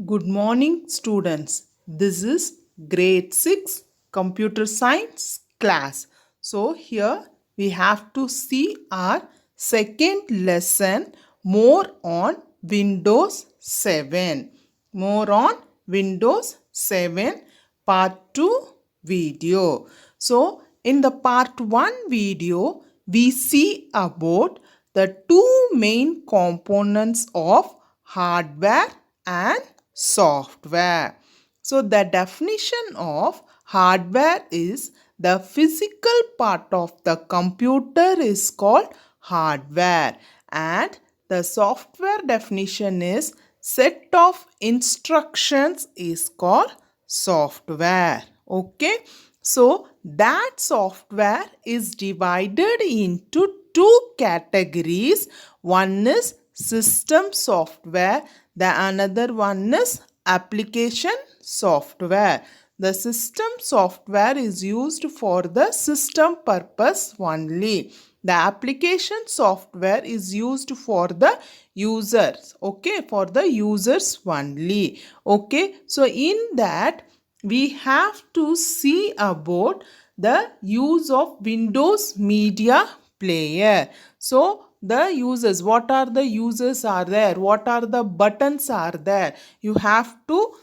Good morning, students. This is grade 6 computer science class. So, here we have to see our second lesson more on Windows 7. More on Windows 7 part 2 video. So, in the part 1 video, we see about the two main components of hardware and software. So, the definition of hardware is the physical part of the computer is called hardware, and the software definition is set of instructions is called software. Okay, so that software is divided into two categories. One is system software, the another one is application software. The system software is used for the system purpose only. The application software is used for the users. Okay, for the users only. Okay, so in that we have to see about the use of Windows Media Player. So the users, what are the users are there, what are the buttons are there, you have to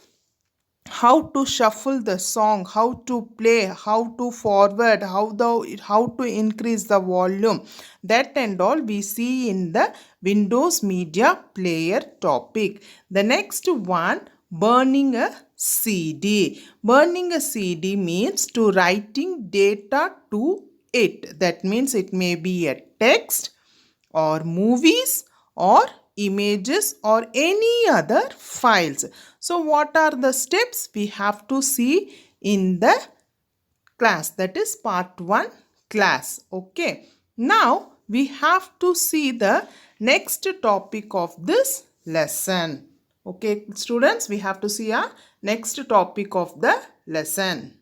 how to shuffle the song, how to play, how to forward, how to increase the volume, that and all we see in the Windows Media Player topic. The next one, burning a CD. Burning a CD means to writing data to it. That means it may be a text or movies or images or any other files. So what are the steps we have to see in the class, that is part 1 class. Okay, now we have to see the next topic of this lesson. Okay students, we have to see our next topic of the lesson.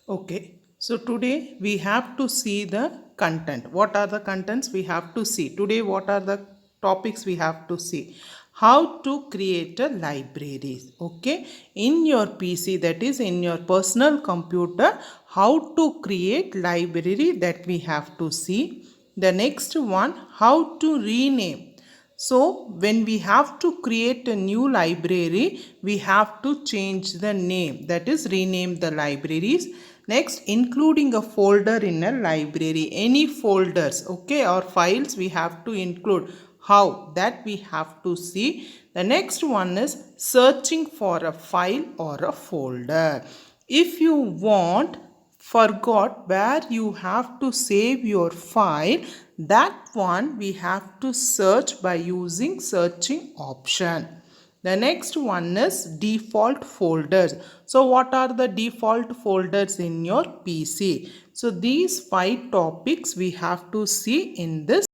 Okay, so today we have to see the content. What are the contents we have to see? Today, what are the topics we have to see? How to create a library. Okay, in your PC, that is in your personal computer, how to create library, that we have to see. The next one, how to rename. So when we have to create a new library, we have to change the name, that is rename the libraries. Next, including a folder in a library, any folders, okay, or files we have to include. How? That we have to see. The next one is searching for a file or a folder. If you forgot where you have to save your file, that one we have to search by using searching option. The next one is default folders. So what are the default folders in your PC? So these 5 topics we have to see in this.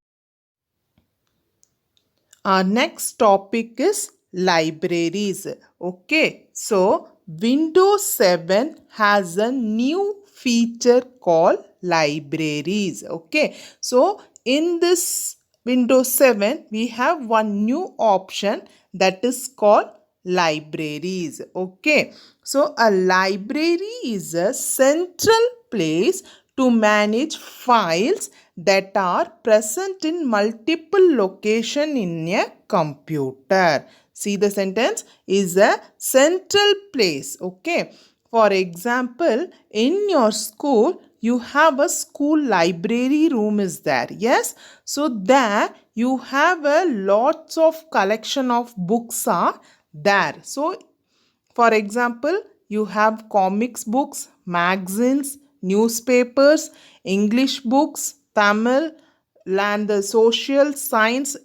Our next topic is libraries. Okay, so Windows 7 has a new feature called libraries. Okay, so in this Windows 7, we have one new option that is called libraries. Okay, so a library is a central place to manage files that are present in multiple location in a computer. See, the sentence is a central place. Okay, for example, in your school you have a school library room is there. Yes, so there you have a lots of collection of books are there. So for example, you have comics books, magazines, newspapers, English books, Tamil, and the social science,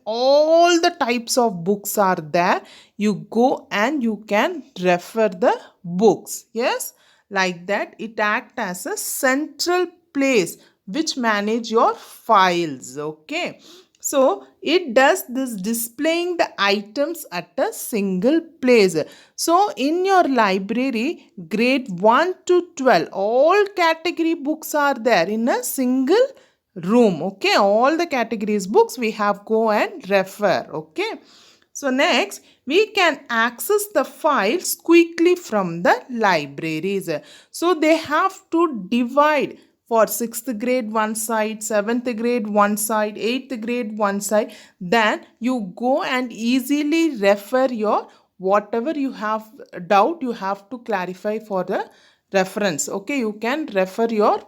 all the types of books are there. You go and you can refer the books. Yes, like that it acts as a central place which manage your files. Okay, so it does this displaying the items at a single place. So in your library, grade 1 to 12, all category books are there in a single room. Okay, all the categories books we have go and refer. Okay, So next, we can access the files quickly from the libraries. So they have to divide for 6th grade one side, 7th grade one side, 8th grade one side. Then you go and easily refer your whatever you have doubt you have to clarify for the reference. Okay, you can refer your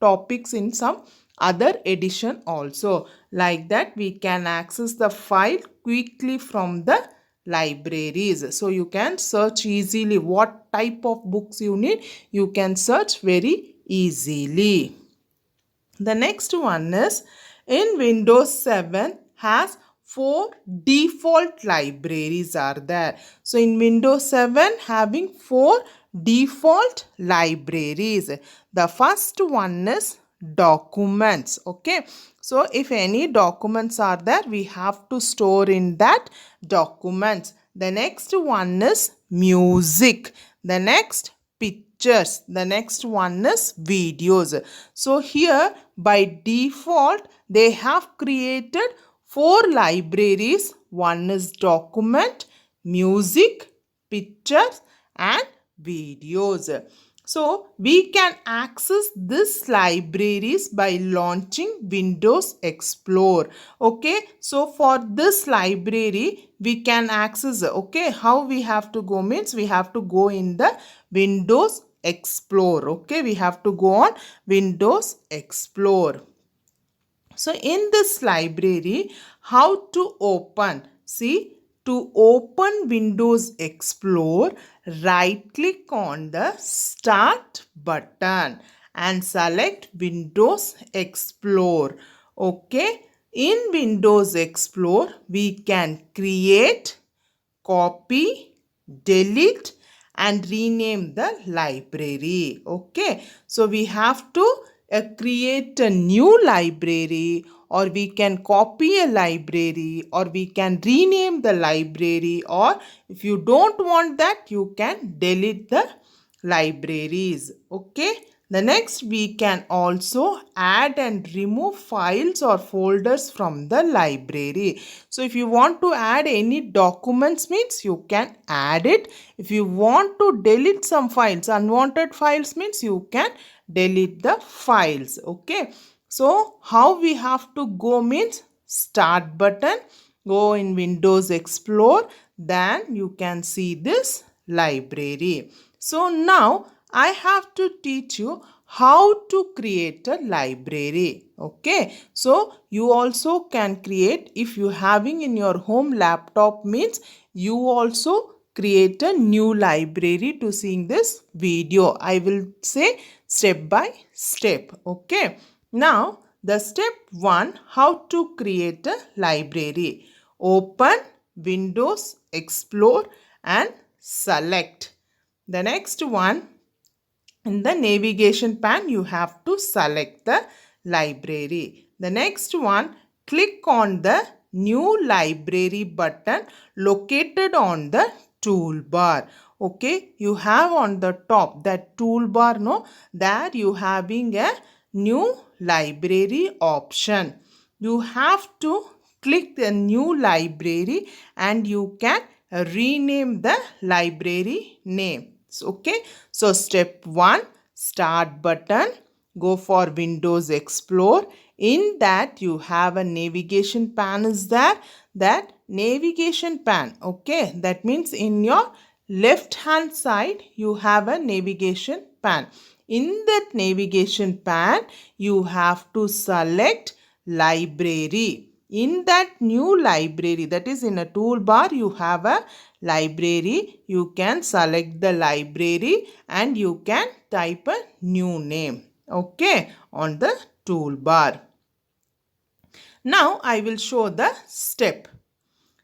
topics in some other edition also. Like that, we can access the file quickly from the libraries. So you can search easily what type of books you need. You can search very easily. The next one is in Windows 7 has 4 default libraries are there. So in Windows 7 having 4 default libraries. The first one is documents. Okay. So if any documents are there, we have to store in that documents. The next one is music. The next pictures. The next one is videos. So here by default they have created 4 libraries. One is document, music, pictures and videos. So we can access these libraries by launching Windows Explorer. Okay, so for this library we can access. Okay, how we have to go means we have to go in the Windows Explorer. Okay, we have to go on Windows Explorer. So in this library, how to open? See, to open Windows Explorer, right click on the Start button and select Windows Explorer. Okay, in Windows Explorer, we can create, copy, delete and rename the library. Okay, so we have to create a new library, or we can copy a library, or we can rename the library, or if you don't want that, you can delete the libraries. Okay, the next we can also add and remove files or folders from the library. So if you want to add any documents means you can add it. If you want to delete some files, unwanted files means you can delete the files. Okay, so how we have to go means Start button, go in Windows Explorer, then you can see this library. So now I have to teach you how to create a library. Okay, so you also can create, if you having in your home laptop means you also create a new library to seeing this video. I will say step by step. Okay, now the step 1, how to create a library. Open Windows Explorer and select. The next one, in the navigation pane, you have to select the library. The next one, click on the new library button located on the toolbar. Okay, you have on the top that toolbar, no, there you having a new library option. You have to click the new library and you can rename the library name. Okay, so step 1, Start button, go for Windows Explorer. In that you have a navigation pane is there. That navigation pane, okay, that means in your left hand side you have a navigation pane. In that navigation pane you have to select library. In that new library, that is in a toolbar, you have a library. You can select the library and you can type a new name. Okay, on the toolbar. Now I will show the step.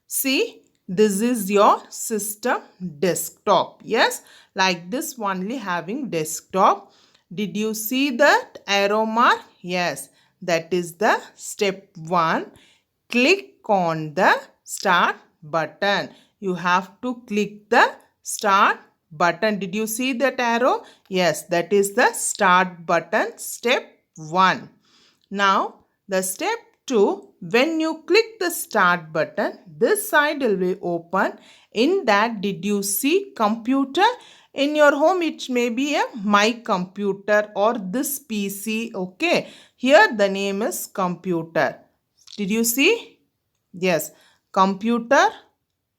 See, this is your system desktop. Yes, like this only having desktop. Did you see that arrow mark? Yes, that is the step 1. Click on the Start button. You have to click the Start button. Did you see that arrow? Yes, that is the Start button, step 1. Now, the step to, when you click the start button, this side will be open. In that, did you see computer? In your home, it may be a my computer or this PC. Okay. Here the name is computer. Did you see? Yes. Computer.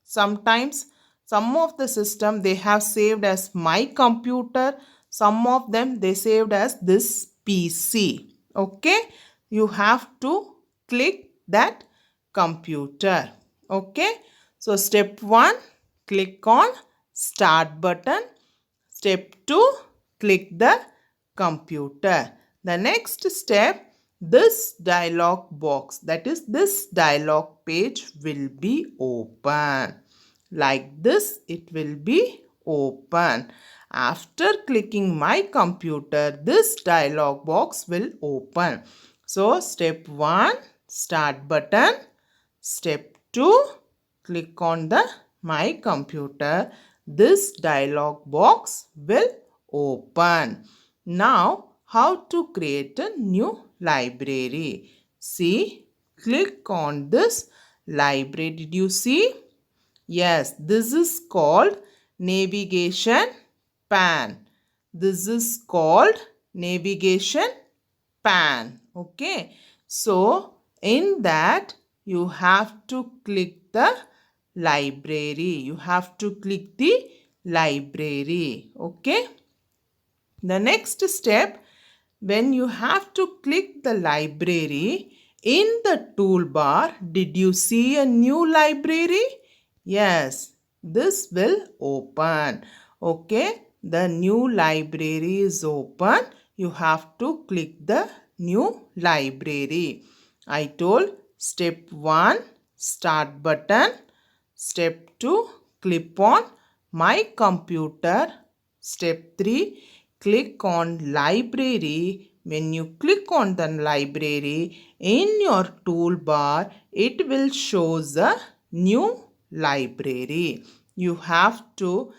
Sometimes some of the system they have saved as my computer. Some of them they saved as this PC. Okay. You have to click that computer. Okay. So step 1, click on start button. Step 2, click the computer. The next step, this dialog box, that is this dialog page will be open. Like this, it will be open. After clicking my computer, this dialog box will open. So step 1, start button. Step 2, click on the my computer. This dialog box will open. Now, how to create a new library? See, click on this library. Did you see? Yes, this is called navigation pan. This is called navigation pan. Okay. So, in that, you have to click the library. You have to click the library. Okay. The next step, when you have to click the library, in the toolbar, did you see a new library? Yes, this will open. Okay, the new library is open. You have to click the new library. I told step 1, start button. Step 2, click on my computer. Step 3, click on library. When you click on the library, in your toolbar, it will show the new library. You have to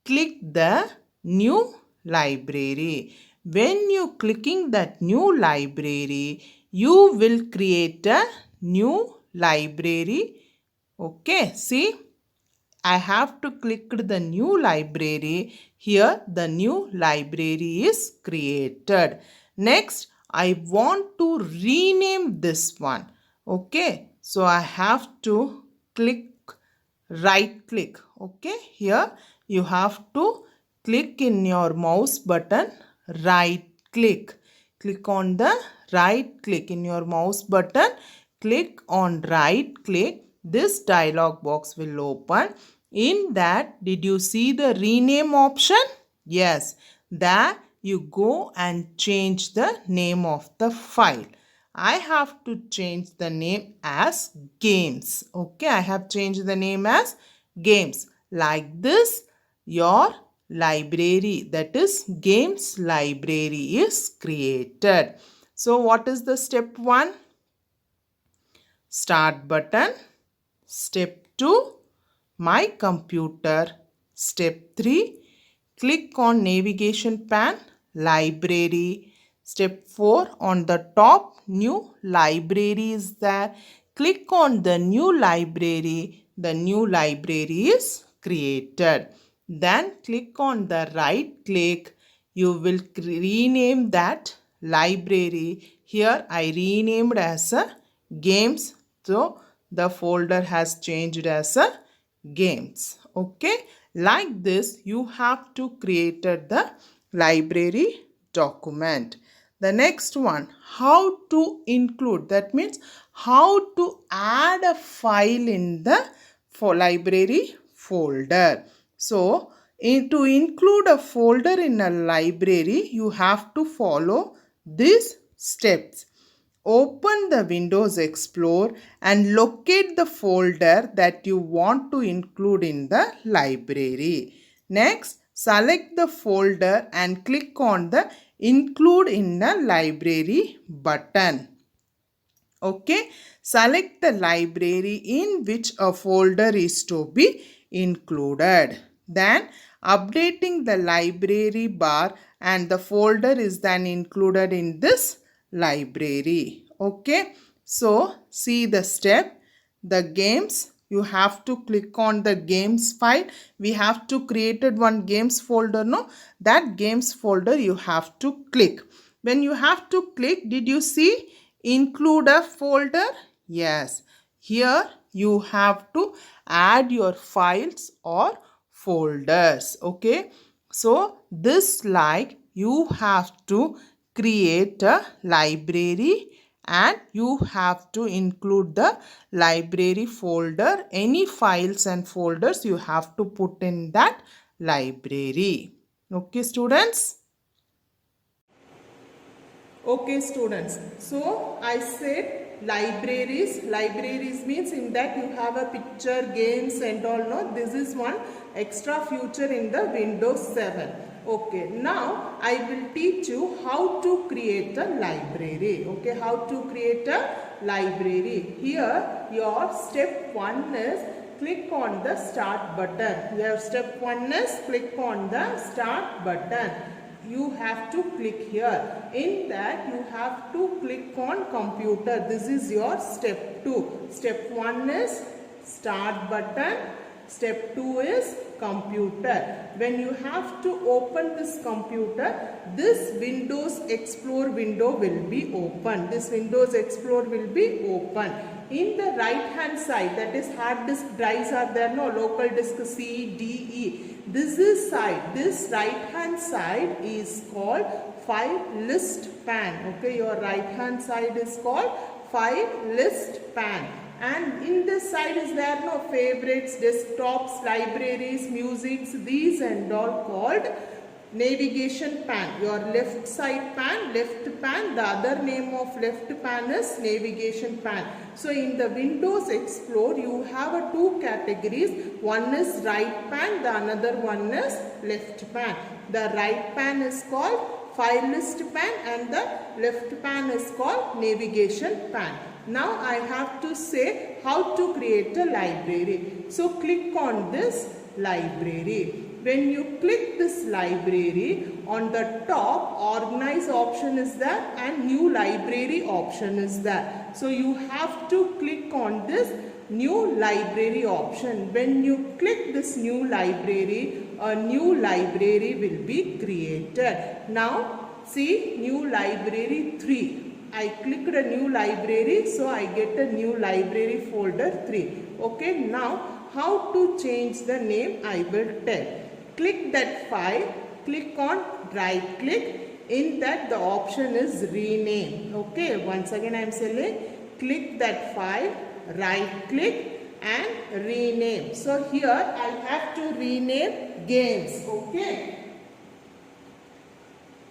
click the new library. When you clicking that new library, you will create a new library. Okay, see, I have to click the new library. Here the new library is created. Next, I want to rename this one. Okay, so I have to click, right click. Okay, here you have to click in your mouse button, right click. Click on the right click in your mouse button. Click on right click. This dialog box will open. In that, did you see the rename option? Yes, there you go and change the name of the file. I have to change the name as games. Okay, I have changed the name as games. Like this, your library, that is games library, is created. So what is the step 1? Start button. Step 2, my computer. Step 3, click on navigation pan, library. Step 4, on the top, new library is there. Click on the new library. The new library is created. Then click on the right click. You will rename that library. Here I renamed as a games. So the folder has changed as a games. Okay. Like this, you have to create the library document. The next one, how to include. That means how to add a file in the library folder. So, to include a folder in a library, you have to follow these steps. Open the Windows Explorer and locate the folder that you want to include in the library. Next, select the folder and click on the Include in the Library button. Okay, select the library in which a folder is to be included. Then updating the library bar and the folder is then included in this library. Okay, So see the step. The games, you have to click on the games file. We have to created one games folder, no? That games folder you have to click. When you have to click, did you see include a folder? Yes. Here you have to add your files or folders. Okay. So this like you have to create a library and you have to include the library folder. Any files and folders you have to put in that library. Okay, students? Okay, students. So I said libraries. Libraries means in that you have a picture, games and all. No, this is one extra feature in the Windows 7. Okay, now I will teach you how to create a library. Okay, how to create a library. Here your step 1 is click on the start button. Your step 1 is click on the start button. You have to click here. In that you have to click on computer. This is your step 2. Step 1 is start button. Step 2 is computer. When you have to open this computer, this Windows Explorer window will be open. This Windows Explorer will be open. In the right hand side, that is hard disk drives are there, no, local disk C, D, E. This is side, this right hand side is called file list pan. Okay, your right hand side is called file list pan. And in this side is there no favorites, desktops, libraries, musics, these and all called navigation pan. Your left side pan, left pan, the other name of left pan is navigation pan. So in the Windows Explorer you have a two categories. One is right pan, the another one is left pan. The right pan is called file list pan and the left pan is called navigation pan. Now I have to say how to create a library. So click on this library. When you click this library, on the top organize option is there and new library option is there. So you have to click on this new library option. When you click this new library, a new library will be created. Now see new library 3. I clicked a new library, so I get a new library folder 3. Okay, now how to change the name I will tell. Click that file, click on right click. In that the option is rename. Okay, once again I am saying click that file, right click and rename. So here I have to rename games. Okay.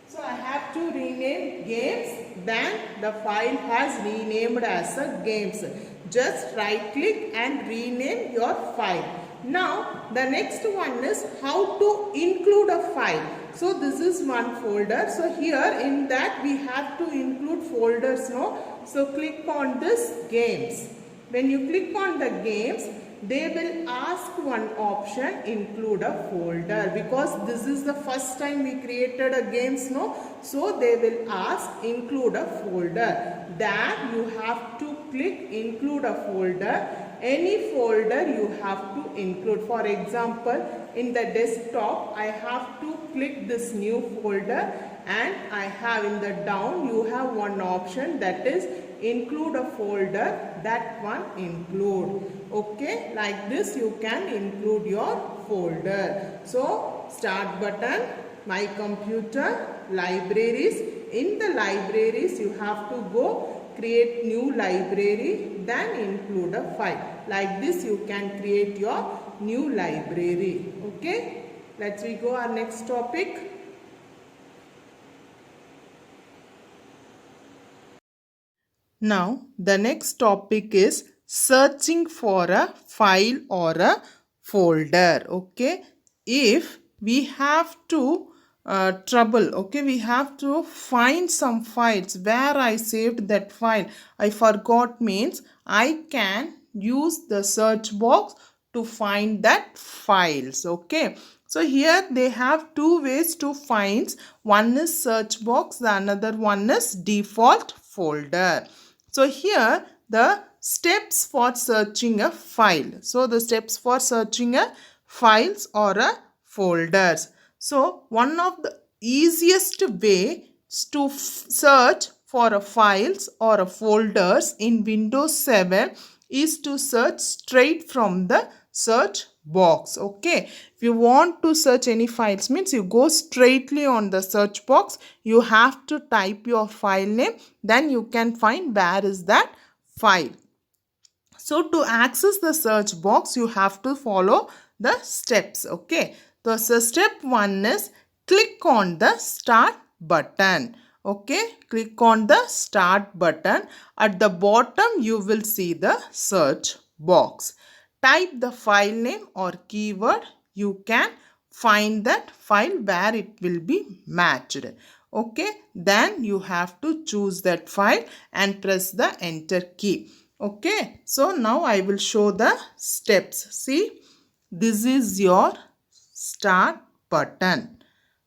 So I have to rename games, then the file has renamed as a games. Just right click and rename your file. Now the next one is how to include a file. So this is one folder. So here in that we have to include folders. No? So click on this games. When you click on the games, they will ask one option include a folder because this is the first time we created a games, no? So they will ask include a folder. Then you have to click include a folder. Any folder you have to include. For example, in the desktop I have to click this new folder and I have in the down you have one option that is include a folder, that one include. Okay, like this you can include your folder. So start button, my computer, libraries. In the libraries you have to go create new library, then include a file. Like this you can create your new library. Okay, let's we go our next topic. Now the next topic is searching for a file or a folder. Okay, if we have to trouble, okay, we have to find some files where I saved that file, I forgot means I can use the search box to find that files. Okay, so here they have two ways to find. One is search box, the another one is default folder. So here the steps for searching a file. So the steps for searching a files or a folders. So one of the easiest way to search for a files or a folders in Windows 7 is to search straight from the search box. Okay, if you want to search any files means you go straightly on the search box. You have to type your file name, then you can find where is that file. So to access the search box, you have to follow the steps. Okay, so step 1 is click on the start button. Okay, click on the start button. At the bottom you will see the search box. Type the file name or keyword. You can find that file where it will be matched. Okay, then you have to choose that file and press the enter key. Okay, so now I will show the steps. See, this is your start button.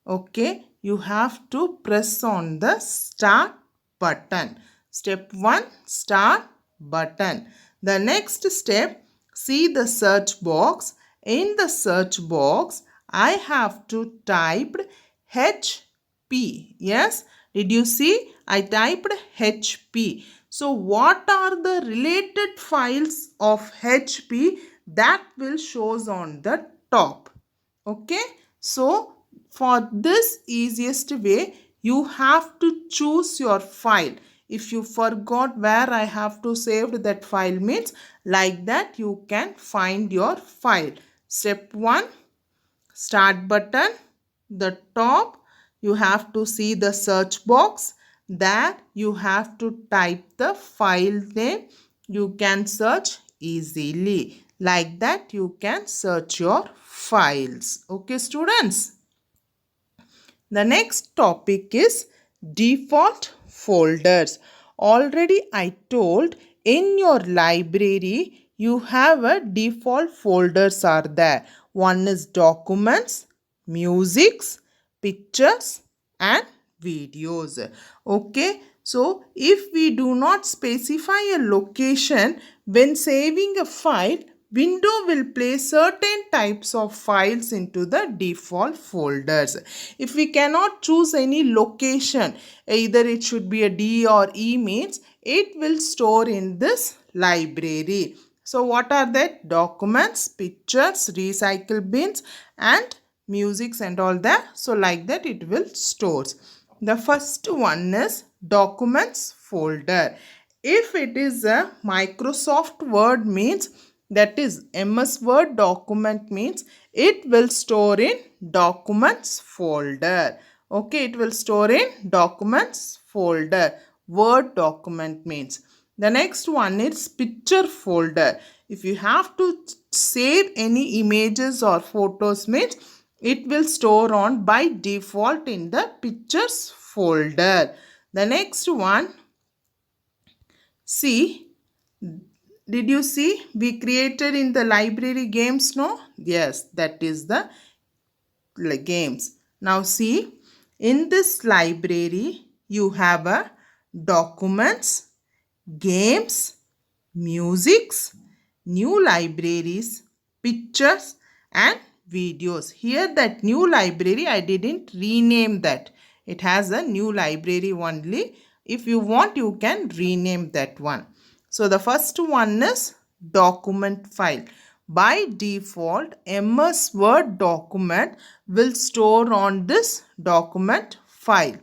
Okay, you have to press on the start button. Step 1, start button. The next step, see the search box. In the search box, I have to type HP. Yes, did you see? I typed HP. So what are the related files of HP that will shows on the top? Okay, so for this easiest way, you have to choose your file. If you forgot where I have to save that file means like that you can find your file. Step 1, start button. The top you have to see the search box. There you have to type the file name. You can search easily. Like that you can search your files. Okay, students. The next topic is default folders. Already I told in your library you have a default folders are there. One is documents, musics, pictures and videos. Okay, so if we do not specify a location when saving a file, Windows will place certain types of files into the default folders. If we cannot choose any location, either it should be a D or E means, it will store in this library. So what are that? Documents, pictures, recycle bins and musics and all that. So like that it will stores. The first one is documents folder. If it is a Microsoft Word means, that is MS Word document means it will store in documents folder. Okay, it will store in documents folder. Word document means. The next one is picture folder. If you have to save any images or photos means it will store on by default in the pictures folder. The next one, see, did you see we created in the library games? No? Yes, that is the games. Now see, in this library you have a documents, games, musics, new libraries, pictures and videos. Here that new library I didn't rename that. It has a new library only. If you want you can rename that one. So the first one is document file. By default, MS Word document will store on this document file.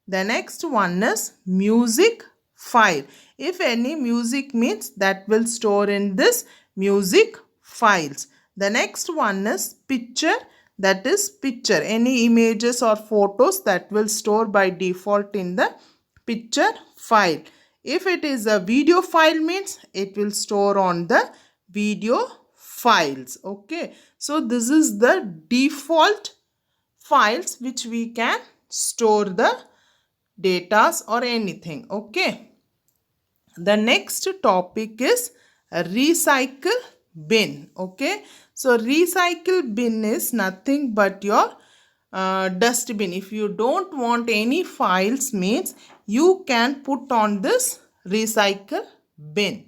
The next one is music file. If any music means that will store in this music files. The next one is picture, that is picture. Any images or photos that will store by default in the picture file. If it is a video file means it will store on the video files. Okay, so this is the default files which we can store the datas or anything. Okay, the next topic is recycle bin. Okay, so recycle bin is nothing but your dustbin. If you don't want any files means you can put on this recycle bin.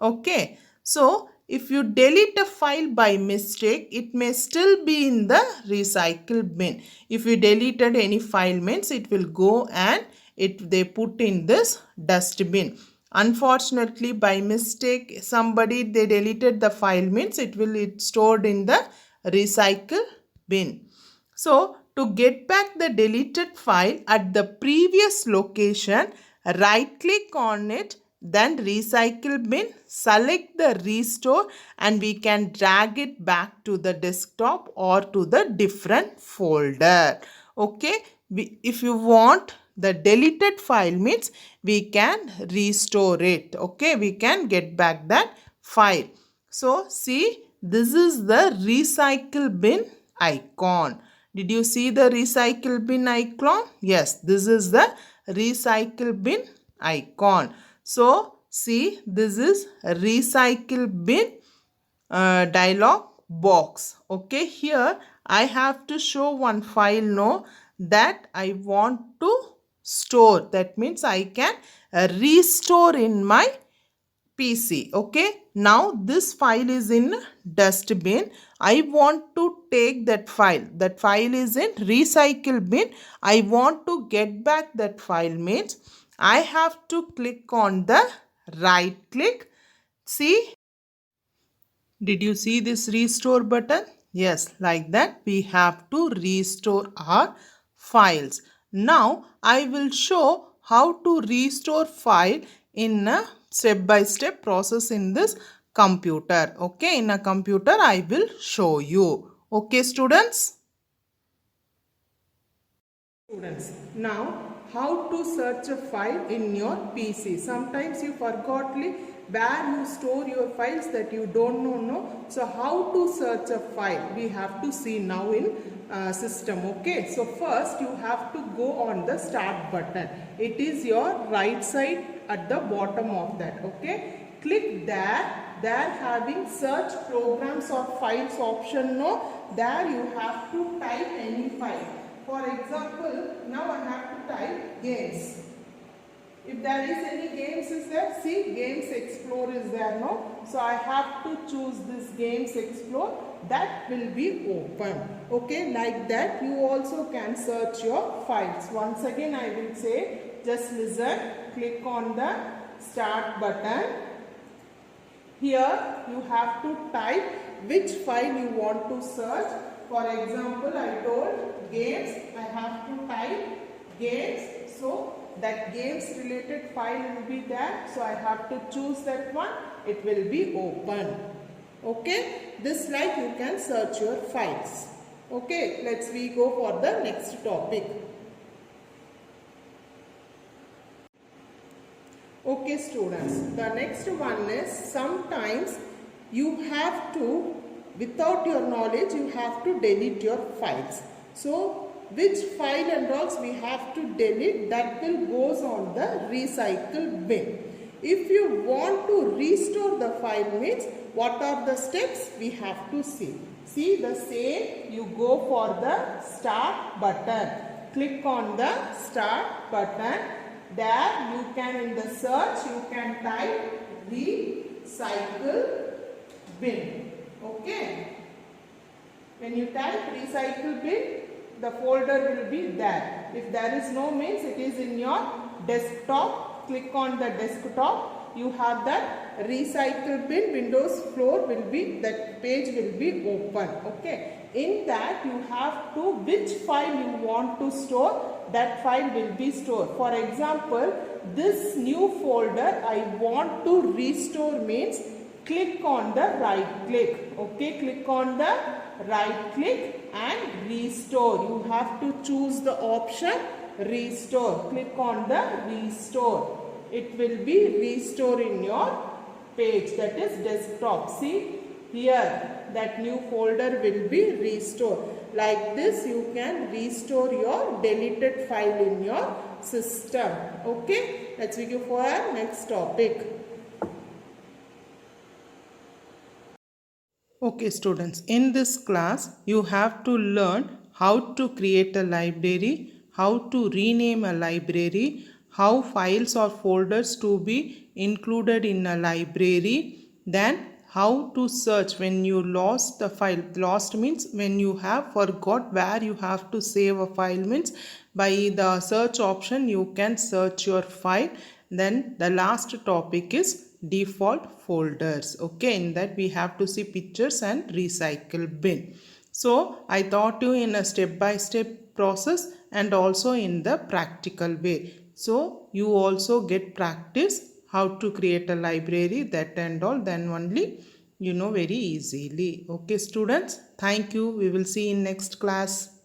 Okay, so if you delete a file by mistake, it may still be in the recycle bin. If you deleted any file means it will go and they put in this dustbin. Unfortunately, by mistake somebody they deleted the file means it stored in the recycle bin. So to get back the deleted file at the previous location, right click on it, then recycle bin, select the restore, and we can drag it back to the desktop or to the different folder. Okay, if you want the deleted file means we can restore it. Okay, we can get back that file. So see, this is the recycle bin icon. Did you see the recycle bin icon? Yes, this is the recycle bin icon. So see, this is recycle bin dialog box. Okay, here I have to show one file no that I want to store. That means I can restore in my PC. Okay, now this file is in dustbin. I want to take that file. That file is in recycle bin. I want to get back that file means I have to click on the right click. See, did you see this restore button? Yes, like that we have to restore our files. Now I will show how to restore file in a step-by-step process in this computer. Okay, in a computer I will show you. Okay, students? Students, now how to search a file in your PC. Sometimes you forgotly where you store your files that you don't know. No? So how to search a file? We have to see now in system. Okay, so first you have to go on the start button. It is your right side at the bottom of that. Okay, click there. There having search programs or files option. No, there you have to type any file. For example, now I have to type games. If there is any games is there, see games explore is there, no? So I have to choose this games explore, that will be open. Okay, like that you also can search your files. Once again I will say, just listen, click on the start button. Here you have to type which file you want to search. For example, I told games, I have to type games. So that games related file will be there. So I have to choose that one. It will be open. Okay. This like you can search your files. Okay. Let's we go for the next topic. Okay students. The next one is sometimes you have to, without your knowledge, you have to delete your files. So which file and all we have to delete, that will goes on the recycle bin. If you want to restore the file means what are the steps we have to see. See the same, you go for the start button. Click on the start button. There you can in the search you can type recycle bin. Okay. When you type recycle bin, the folder will be there. If there is no means it is in your desktop. Click on the desktop. You have that recycle bin. Windows floor will be, that page will be open. Okay. In that you have to, which file you want to store, that file will be stored. For example, this new folder I want to restore means click on the right click. Okay, click on the right click and restore. You have to choose the option restore. Click on the restore. It will be restore in your page, that is desktop. See here that new folder will be restored. Like this you can restore your deleted file in your system. Okay, let's go for our next topic. Okay students, in this class you have to learn how to create a library, how to rename a library, how files or folders to be included in a library, then how to search when you lost the file. Lost means when you have forgot where you have to save a file, means by the search option you can search your file. Then the last topic is default folders. Okay, in that we have to see pictures and recycle bin. So I taught you in a step by step process and also in the practical way. So you also get practice how to create a library, that and all, then only you know very easily. Okay students, thank you. We will see in next class.